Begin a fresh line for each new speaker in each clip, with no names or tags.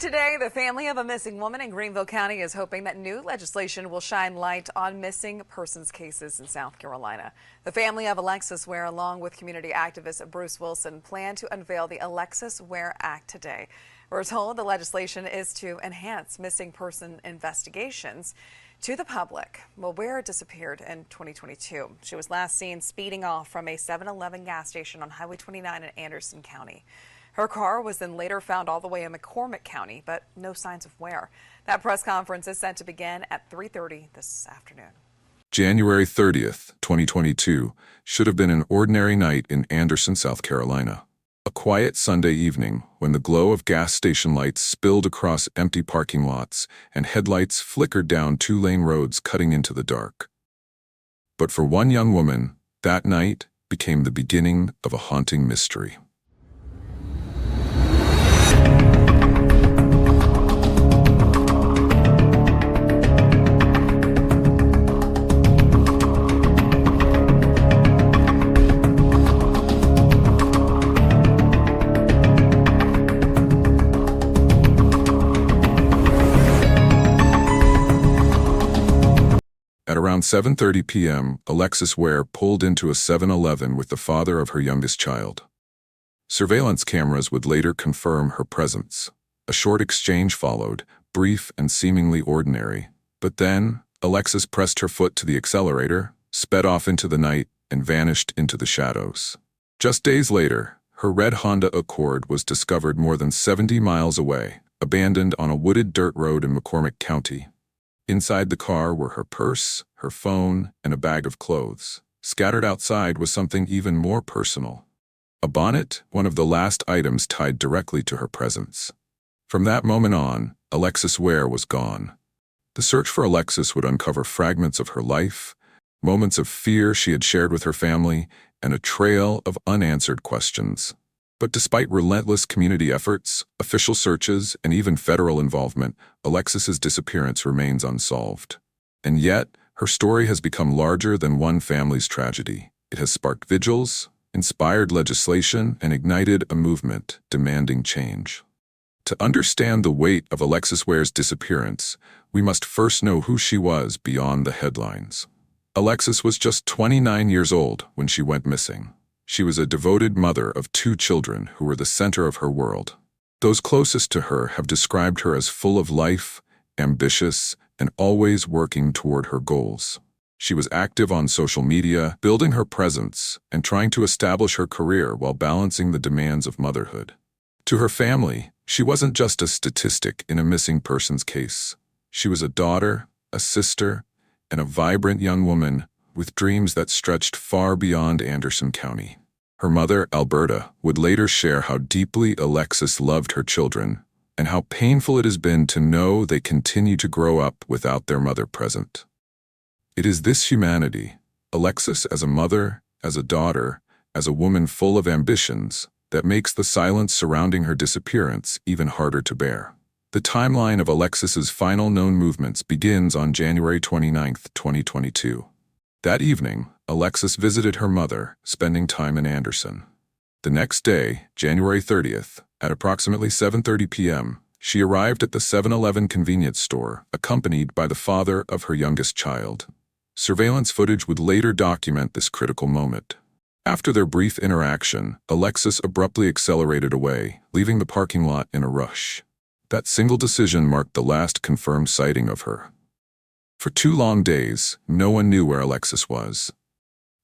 Today, the family of a missing woman in Greenville County is hoping that new legislation will shine light on missing persons cases in South Carolina. The family of Alexis Ware, along with community activist Bruce Wilson, plan to unveil the Alexis Ware Act today. We're told the legislation is to enhance missing person investigations to the public. Well, Ware disappeared in 2022. She was last seen speeding off from a 7-Eleven gas station on Highway 29 in Anderson County. Her car was then later found all the way in McCormick County, but no signs of Ware. That press conference is set to begin at 3:30 this afternoon.
January 30th, 2022, should have been an ordinary night in Anderson, South Carolina. A quiet Sunday evening when the glow of gas station lights spilled across empty parking lots and headlights flickered down two-lane roads cutting into the dark. But for one young woman, that night became the beginning of a haunting mystery. At around 7:30 p.m., Alexis Ware pulled into a 7-Eleven with the father of her youngest child. Surveillance cameras would later confirm her presence. A short exchange followed, brief and seemingly ordinary. But then, Alexis pressed her foot to the accelerator, sped off into the night, and vanished into the shadows. Just days later, her red Honda Accord was discovered more than 70 miles away, abandoned on a wooded dirt road in McCormick County. Inside the car were her purse, her phone, and a bag of clothes. Scattered outside was something even more personal. A bonnet, one of the last items tied directly to her presence. From that moment on, Alexis Ware was gone. The search for Alexis would uncover fragments of her life, moments of fear she had shared with her family, and a trail of unanswered questions. But despite relentless community efforts, official searches, and even federal involvement, Alexis's disappearance remains unsolved. And yet, her story has become larger than one family's tragedy. It has sparked vigils, inspired legislation, and ignited a movement demanding change. To understand the weight of Alexis Ware's disappearance, we must first know who she was beyond the headlines. Alexis was just 29 years old when she went missing. She was a devoted mother of 2 children who were the center of her world. Those closest to her have described her as full of life, ambitious, and always working toward her goals. She was active on social media, building her presence, and trying to establish her career while balancing the demands of motherhood. To her family, she wasn't just a statistic in a missing persons case. She was a daughter, a sister, and a vibrant young woman with dreams that stretched far beyond Anderson County. Her mother, Alberta, would later share how deeply Alexis loved her children and how painful it has been to know they continue to grow up without their mother present. It is this humanity, Alexis as a mother, as a daughter, as a woman full of ambitions, that makes the silence surrounding her disappearance even harder to bear. The timeline of Alexis's final known movements begins on January 29, 2022. That evening, Alexis visited her mother, spending time in Anderson. The next day, January 30th, at approximately 7:30 p.m., she arrived at the 7-Eleven convenience store, accompanied by the father of her youngest child. Surveillance footage would later document this critical moment. After their brief interaction, Alexis abruptly accelerated away, leaving the parking lot in a rush. That single decision marked the last confirmed sighting of her. For 2 long days, no one knew where Alexis was.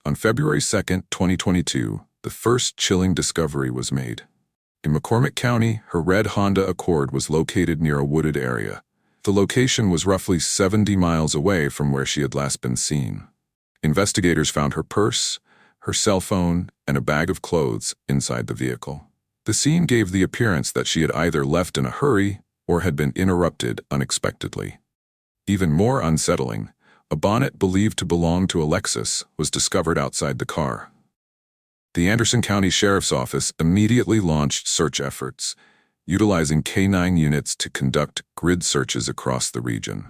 On February 2nd, 2022, the first chilling discovery was made. In McCormick County, her red Honda Accord was located near a wooded area. The location was roughly 70 miles away from where she had last been seen. Investigators found her purse, her cell phone, and a bag of clothes inside the vehicle. The scene gave the appearance that she had either left in a hurry or had been interrupted unexpectedly. Even more unsettling, a bonnet believed to belong to Alexis was discovered outside the car. The Anderson County Sheriff's Office immediately launched search efforts, utilizing K-9 units to conduct grid searches across the region.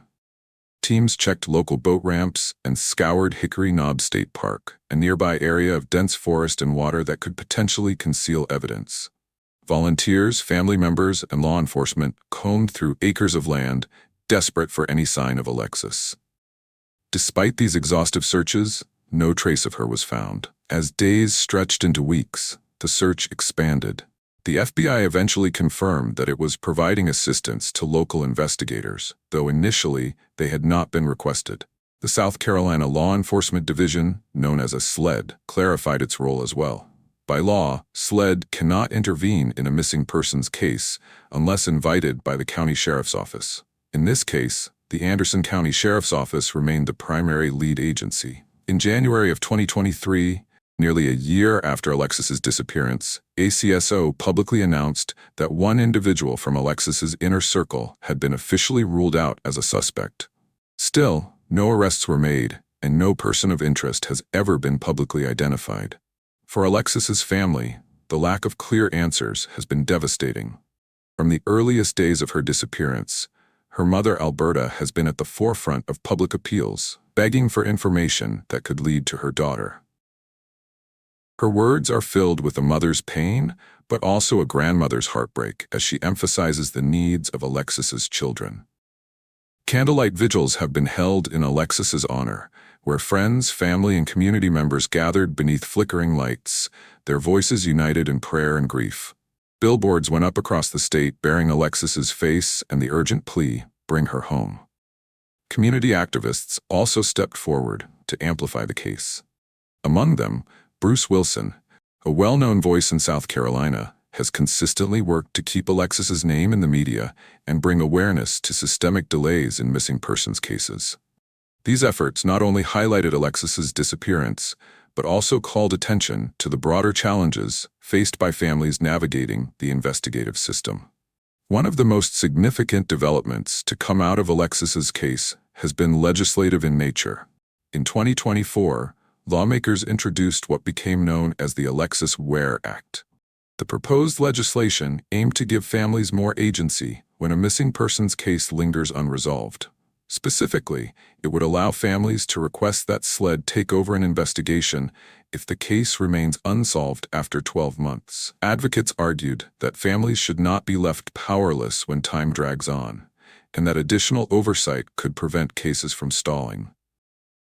Teams checked local boat ramps and scoured Hickory Knob State Park, a nearby area of dense forest and water that could potentially conceal evidence. Volunteers, family members, and law enforcement combed through acres of land, desperate for any sign of Alexis. Despite these exhaustive searches, no trace of her was found. As days stretched into weeks, the search expanded. The FBI eventually confirmed that it was providing assistance to local investigators, though initially they had not been requested. The South Carolina Law Enforcement Division, known as a SLED, clarified its role as well. By law, SLED cannot intervene in a missing persons case unless invited by the county sheriff's office. In this case, the Anderson County Sheriff's Office remained the primary lead agency. In January of 2023, nearly a year after Alexis's disappearance, ACSO publicly announced that one individual from Alexis's inner circle had been officially ruled out as a suspect. Still, no arrests were made, and no person of interest has ever been publicly identified. For Alexis's family, the lack of clear answers has been devastating. From the earliest days of her disappearance, her mother Alberta has been at the forefront of public appeals, begging for information that could lead to her daughter. Her words are filled with a mother's pain, but also a grandmother's heartbreak as she emphasizes the needs of Alexis's children. Candlelight vigils have been held in Alexis's honor, where friends, family, and community members gathered beneath flickering lights, their voices united in prayer and grief. Billboards went up across the state bearing Alexis's face and the urgent plea, "Bring her home." Community activists also stepped forward to amplify the case. Among them, Bruce Wilson, a well-known voice in South Carolina, has consistently worked to keep Alexis's name in the media and bring awareness to systemic delays in missing persons cases. These efforts not only highlighted Alexis's disappearance, but also called attention to the broader challenges faced by families navigating the investigative system. One of the most significant developments to come out of Alexis's case has been legislative in nature. In 2024, lawmakers introduced what became known as the Alexis Ware Act. The proposed legislation aimed to give families more agency when a missing persons case lingers unresolved. Specifically, it would allow families to request that SLED take over an investigation if the case remains unsolved after 12 months. Advocates argued that families should not be left powerless when time drags on, and that additional oversight could prevent cases from stalling.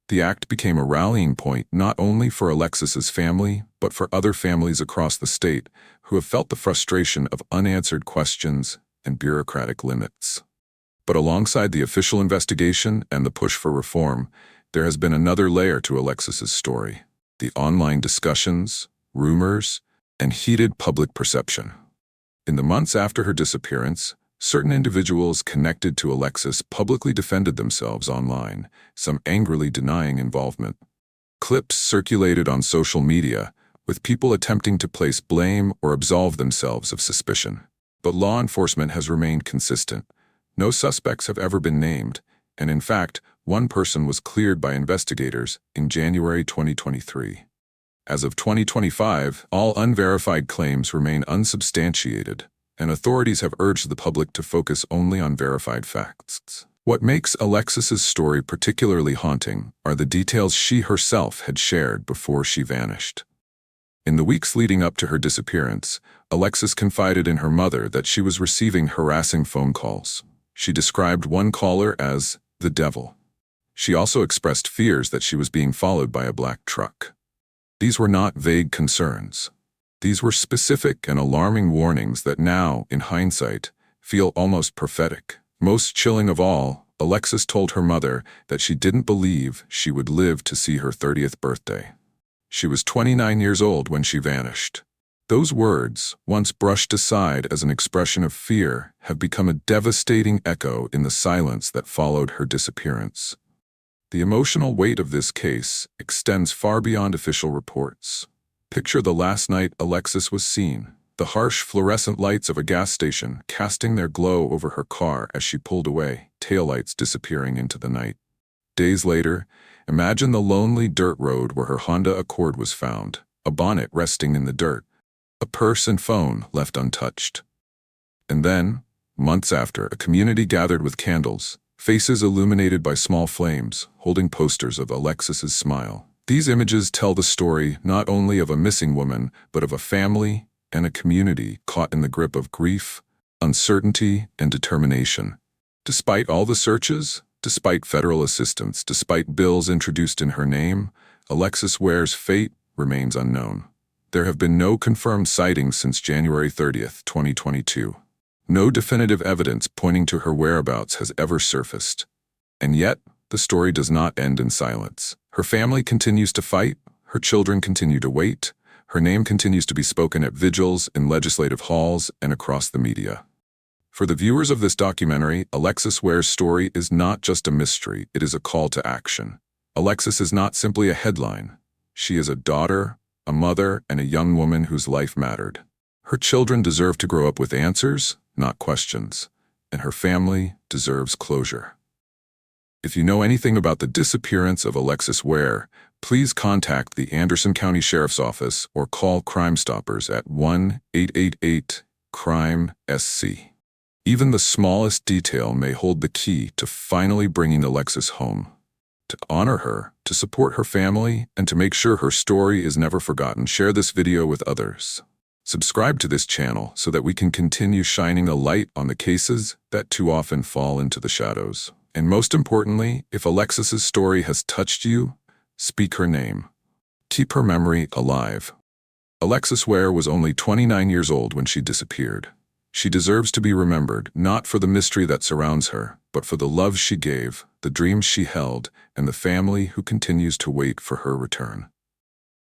The act became a rallying point not only for Alexis's family, but for other families across the state who have felt the frustration of unanswered questions and bureaucratic limits. But alongside the official investigation and the push for reform, there has been another layer to Alexis's story: the online discussions, rumors, and heated public perception. In the months after her disappearance, certain individuals connected to Alexis publicly defended themselves online, some angrily denying involvement. Clips circulated on social media, with people attempting to place blame or absolve themselves of suspicion. But law enforcement has remained consistent. No suspects have ever been named, and in fact, one person was cleared by investigators in January 2023. As of 2025, all unverified claims remain unsubstantiated, and authorities have urged the public to focus only on verified facts. What makes Alexis's story particularly haunting are the details she herself had shared before she vanished. In the weeks leading up to her disappearance, Alexis confided in her mother that she was receiving harassing phone calls. She described one caller as the devil. She also expressed fears that she was being followed by a black truck. These were not vague concerns. These were specific and alarming warnings that now, in hindsight, feel almost prophetic. Most chilling of all, Alexis told her mother that she didn't believe she would live to see her 30th birthday. She was 29 years old when she vanished. Those words, once brushed aside as an expression of fear, have become a devastating echo in the silence that followed her disappearance. The emotional weight of this case extends far beyond official reports. Picture the last night Alexis was seen, the harsh fluorescent lights of a gas station casting their glow over her car as she pulled away, taillights disappearing into the night. Days later, imagine the lonely dirt road where her Honda Accord was found, a bonnet resting in the dirt, a purse and phone left untouched. And then, months after, a community gathered with candles, faces illuminated by small flames, holding posters of Alexis's smile. These images tell the story not only of a missing woman, but of a family, and a community caught in the grip of grief, uncertainty, and determination. Despite all the searches, despite federal assistance, despite bills introduced in her name, Alexis Ware's fate remains unknown. There have been no confirmed sightings since January 30th, 2022. No definitive evidence pointing to her whereabouts has ever surfaced. And yet, the story does not end in silence. Her family continues to fight, her children continue to wait, her name continues to be spoken at vigils, in legislative halls, and across the media. For the viewers of this documentary, Alexis Ware's story is not just a mystery, it is a call to action. Alexis is not simply a headline. She is a daughter, a mother, and a young woman whose life mattered. Her children deserve to grow up with answers, not questions, and her family deserves closure. If you know anything about the disappearance of Alexis Ware, please contact the Anderson County Sheriff's Office or call Crime Stoppers at 1-888-CRIME-SC. Even the smallest detail may hold the key to finally bringing Alexis home. To honor her, to support her family, and to make sure her story is never forgotten, share this video with others. Subscribe to this channel so that we can continue shining a light on the cases that too often fall into the shadows. And most importantly, if Alexis's story has touched you, speak her name. Keep her memory alive. Alexis Ware was only 29 years old when she disappeared. She deserves to be remembered, not for the mystery that surrounds her, but for the love she gave, the dreams she held, and the family who continues to wait for her return.